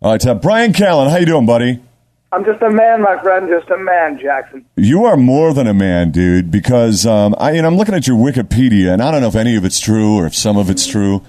All right, Bryan Callen, how you doing, buddy? I'm just a man, my friend, just a man, Jackson. You are more than a man, dude, because I'm looking at your Wikipedia, and I don't know if any of it's true or if some of it's true,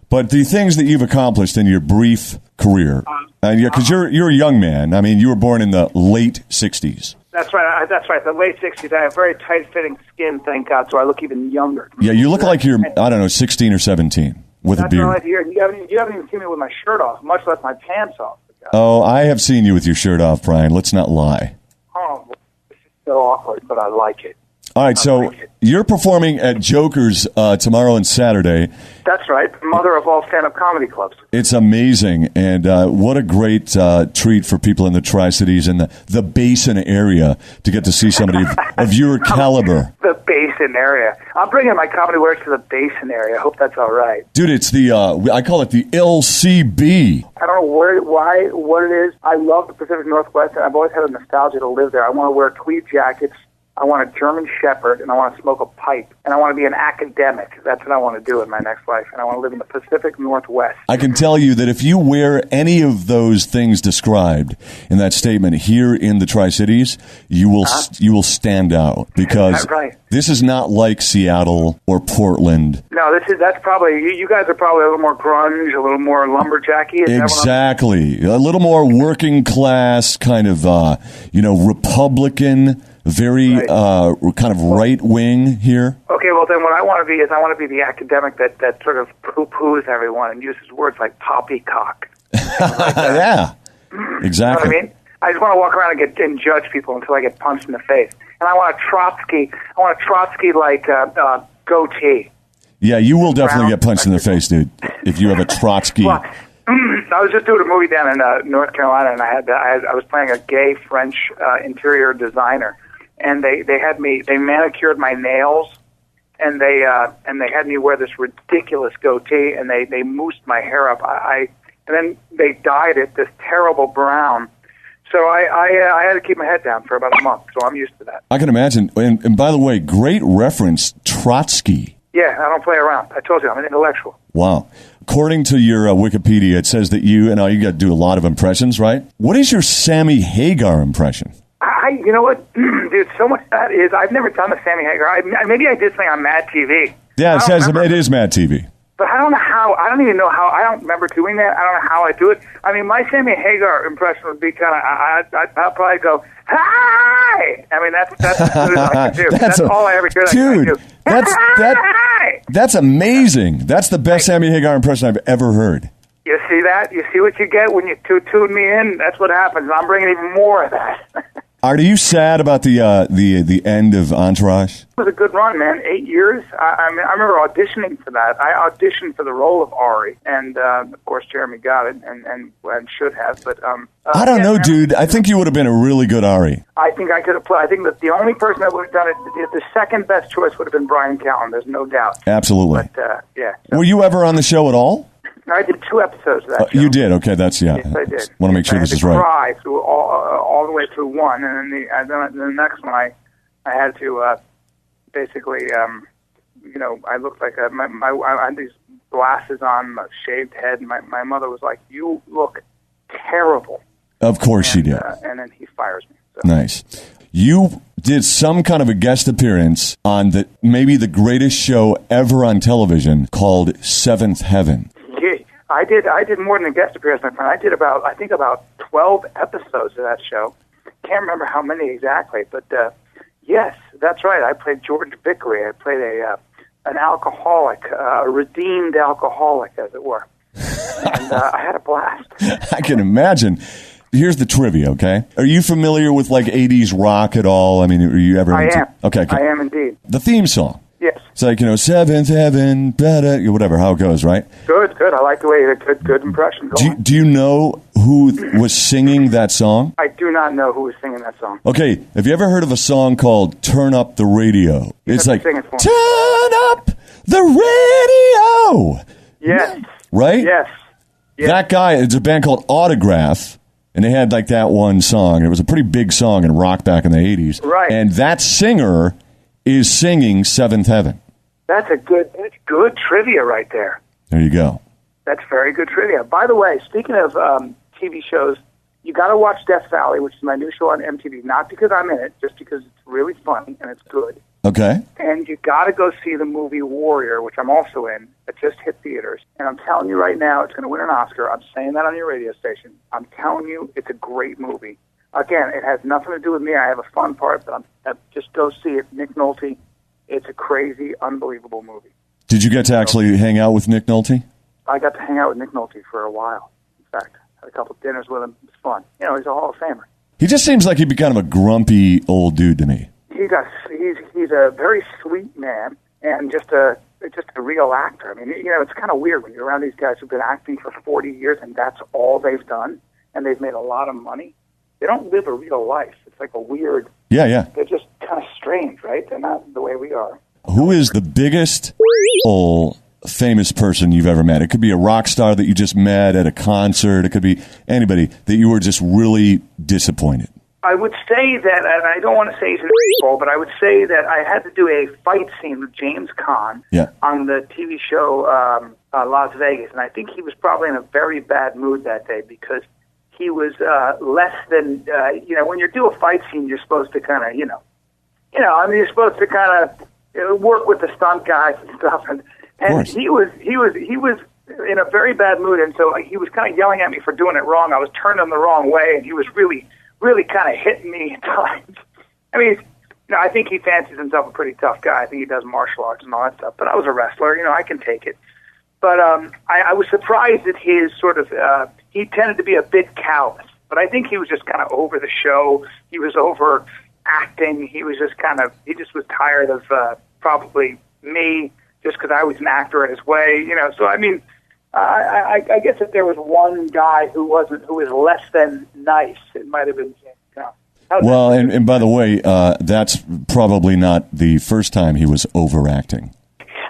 but the things that you've accomplished in your brief career, because you're a young man. I mean, you were born in the late 60s. That's right. The late 60s. I have very tight-fitting skin, thank God, so I look even younger. Yeah, you look like you're, 16 or 17 with a beard. Right. You haven't even seen me with my shirt off, much less my pants off. Oh, I have seen you with your shirt off, Bryan. Let's not lie. Oh, this is so awkward, but I like it. All right, so you're performing at Joker's tomorrow and Saturday. That's right, the mother of all stand-up comedy clubs. It's amazing, and what a great treat for people in the Tri-Cities and the Basin area to get to see somebody of your caliber. The Basin area. I'm bringing my comedy work to the Basin area. I hope that's all right. Dude, it's the, I call it the LCB. I don't know what it is. I love the Pacific Northwest, and I've always had a nostalgia to live there. I want to wear tweed jackets. I want a German Shepherd, and I want to smoke a pipe, and I want to be an academic. That's what I want to do in my next life, and I want to live in the Pacific Northwest. I can tell you that if you wear any of those things described in that statement here in the Tri-Cities, you will stand out, because right. This is not like Seattle or Portland. No, that's probably, you guys are probably a little more grunge, a little more lumberjacky. Exactly. A little more working class, kind of, Republican, very kind of right wing here. Okay, well then what I want to be is I want to be the academic that sort of poo-poos everyone and uses words like poppycock. Yeah, exactly. You know what I mean? I just want to walk around and judge people until I get punched in the face. And I want a Trotsky like goatee. Yeah, you will definitely get punched in the face, dude, if you have a Trotsky. Well, I was just doing a movie down in North Carolina, and I was playing a gay French interior designer, and they manicured my nails, and they had me wear this ridiculous goatee, and they moosed my hair up. And then they dyed it this terrible brown. So I had to keep my head down for about a month, so I'm used to that. I can imagine. And by the way, great reference, Trotsky. Yeah, I don't play around. I told you, I'm an intellectual. Wow. According to your Wikipedia, it says that you got to do a lot of impressions, right? What is your Sammy Hagar impression? You know what, dude, so much of that is, I've never done the Sammy Hagar. Maybe I did something on Mad TV. Yeah, it says it is Mad TV. But I don't know how. I don't even know how. I don't remember doing that. I don't know how I do it. I mean, my Sammy Hagar impression would be kind of, I'd probably go, hi! I mean, that's as good as I can do. That's all I ever do. Dude, that's amazing. That's the best Sammy Hagar impression I've ever heard. You see that? You see what you get when you tune me in? That's what happens. I'm bringing even more of that. Are you sad about the end of Entourage? It was a good run, man. 8 years. I remember auditioning for that. I auditioned for the role of Ari, and of course Jeremy got it, and should have. But I don't know, dude. I think you would have been a really good Ari. I think I could have played. I think that the only person that would have done it, the second best choice would have been Bryan Callen. There's no doubt. Absolutely. But yeah. So. Were you ever on the show at all? I did 2 episodes of that show. You did? Okay, that's, yeah. Yes, I did. Want to make sure this is right. I had to cry through all the way through one, and then the next one I had to basically, I looked like I had these glasses on, a shaved head, and my mother was like, "You look terrible." Of course she did. And then he fires me. So. Nice. You did some kind of a guest appearance on maybe the greatest show ever on television called Seventh Heaven. I did more than a guest appearance, my friend. I did about 12 episodes of that show. Can't remember how many exactly, but yes, that's right. I played George Vickery. I played an alcoholic, a redeemed alcoholic, as it were. And I had a blast. I can imagine. Here's the trivia, okay? Are you familiar with, 80s rock at all? I mean, are you ever... I am. Okay. I am indeed. The theme song. Yes. It's like, Seventh Heaven, whatever, how it goes, right? Good. I like the way you did good impression. Do you know who was singing that song? I do not know who was singing that song. Okay, have you ever heard of a song called Turn Up the Radio? It's like, sing it for me. Turn up the radio! Yes. Right? Yes. That guy, it's a band called Autograph, and they had that one song. It was a pretty big song in rock back in the 80s. Right. And that singer is singing Seventh Heaven. That's good trivia right there. There you go. That's very good trivia. By the way, speaking of TV shows, you got to watch Death Valley, which is my new show on MTV, not because I'm in it, just because it's really funny and it's good. Okay. And you got to go see the movie Warrior, which I'm also in. It just hit theaters. And I'm telling you right now, it's going to win an Oscar. I'm saying that on your radio station. I'm telling you, it's a great movie. Again, it has nothing to do with me. I have a fun part, but just go see it. Nick Nolte. It's a crazy, unbelievable movie. Did you get to actually hang out with Nick Nolte? I got to hang out with Nick Nolte for a while. In fact, had a couple of dinners with him. It's fun. You know, he's a Hall of Famer. He just seems like he'd be kind of a grumpy old dude to me. He does. He's a very sweet man and just a real actor. I mean, you know, it's kind of weird when you're around these guys who've been acting for 40 years and that's all they've done, and they've made a lot of money. They don't live a real life. It's like a weird... Yeah. They're just kind of strange, right? They're not the way we are. Who is the biggest famous person you've ever met? It could be a rock star that you just met at a concert. It could be anybody that you were just really disappointed. I would say that, and I don't want to say he's an asshole, but I would say that I had to do a fight scene with James Caan on the TV show Las Vegas, and I think he was probably in a very bad mood that day because he was less than, when you do a fight scene, you're supposed to kind of, you're supposed to kind of work with the stunt guys and stuff, and he was in a very bad mood, and so he was kind of yelling at me for doing it wrong. I was turning him the wrong way, and he was really kind of hitting me at times. I mean, I think he fancies himself a pretty tough guy. I think he does martial arts and all that stuff. But I was a wrestler, I can take it. But I was surprised at his sort of, he tended to be a bit callous. But I think he was just kind of over the show. He was over acting. He was just he just was tired of probably me just because I was an actor in his way. So I mean, I guess if there was one guy who was less than nice, it might have been James Caan. Well, and by the way, that's probably not the first time he was overacting.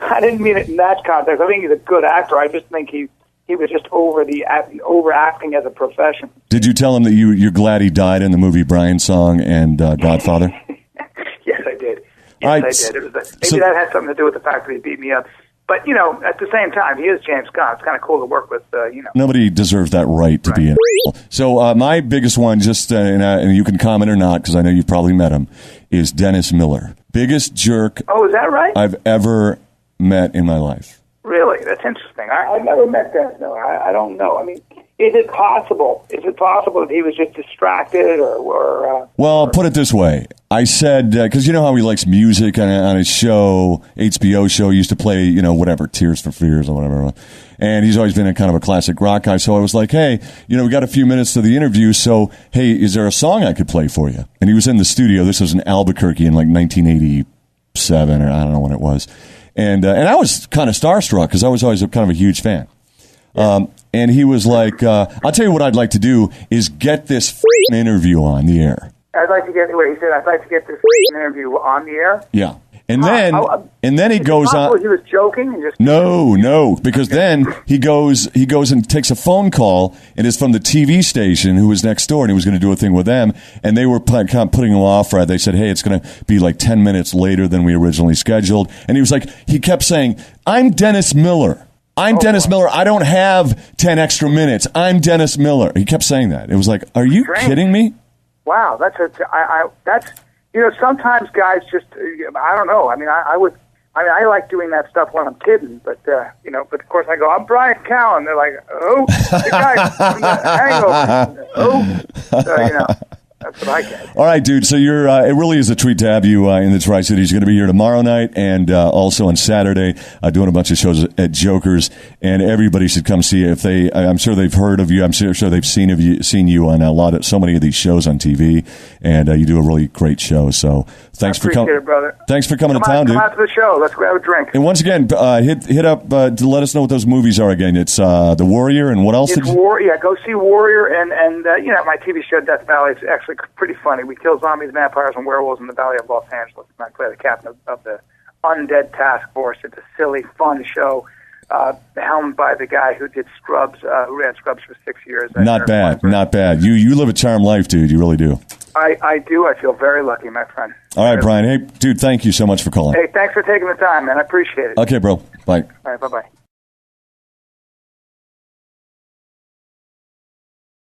I didn't mean it in that context. I think he's a good actor. I just think he was just overacting as a profession. Did you tell him that you're glad he died in the movie Brian Song and Godfather? Yes, I did. I did. Maybe that had something to do with the fact that he beat me up. But, at the same time, he is James Caan. It's kind of cool to work with, Nobody deserves that right to be in. So my biggest one, just, and you can comment or not, because I know you've probably met him, is Dennis Miller. Biggest jerk Oh, is that right? I've ever met in my life. Really? That's interesting. I've never met Dennis Miller. I don't know. I mean, is it possible? Is it possible that he was just distracted or Well, I'll put it this way. I said, because you know how he likes music on his show, HBO show, he used to play, whatever, Tears for Fears or whatever. And he's always been a kind of a classic rock guy. So I was like, hey, we got a few minutes to the interview. So, hey, is there a song I could play for you? And he was in the studio. This was in Albuquerque in like 1987 or I don't know when it was. And I was kind of starstruck because I was always kind of a huge fan. And he was like, I'll tell you what I'd like to do is get this interview on the air. I'd like to get this interview on the air? Yeah. And then he goes on. He was joking and just No, because then he goes and takes a phone call, and it's from the TV station who was next door, and he was going to do a thing with them, and they were kind of putting him off. Right? They said, "Hey, it's going to be like 10 minutes later than we originally scheduled," and he was like, he kept saying, "I'm Dennis Miller. Dennis Miller. I don't have 10 extra minutes. I'm Dennis Miller." He kept saying that. It was like, are you kidding me? Wow, that's sometimes guys just, I don't know. I mean, I like doing that stuff when I'm kidding, but but of course I go, I'm Bryan Callen. They're like, oh, the guy from the Hangover. Oh, so, that's what I get. All right, dude. So you're. It really is a treat to have you in the Tri-Cities. You're going to be here tomorrow night and also on Saturday doing a bunch of shows at Joker's. And everybody should come see you. I'm sure they've heard of you. I'm sure they've seen you on so many of these shows on TV. And you do a really great show. So thanks for coming, brother. Thanks for coming to town, dude. Come out to the show. Let's grab a drink. And once again, hit up to let us know what those movies are again. It's The Warrior and what else? Yeah, go see Warrior and my TV show Death Valley is actually pretty funny. We kill zombies, vampires, and werewolves in the Valley of Los Angeles. And I play the captain of the Undead Task Force. It's a silly, fun show, helmed by the guy who did Scrubs, who ran Scrubs for 6 years. Not bad. You live a charmed life, dude. You really do. I do. I feel very lucky, my friend. All right, Brian. Hey, dude, thank you so much for calling. Hey, thanks for taking the time, man. I appreciate it. Okay, bro. Bye. All right, bye-bye.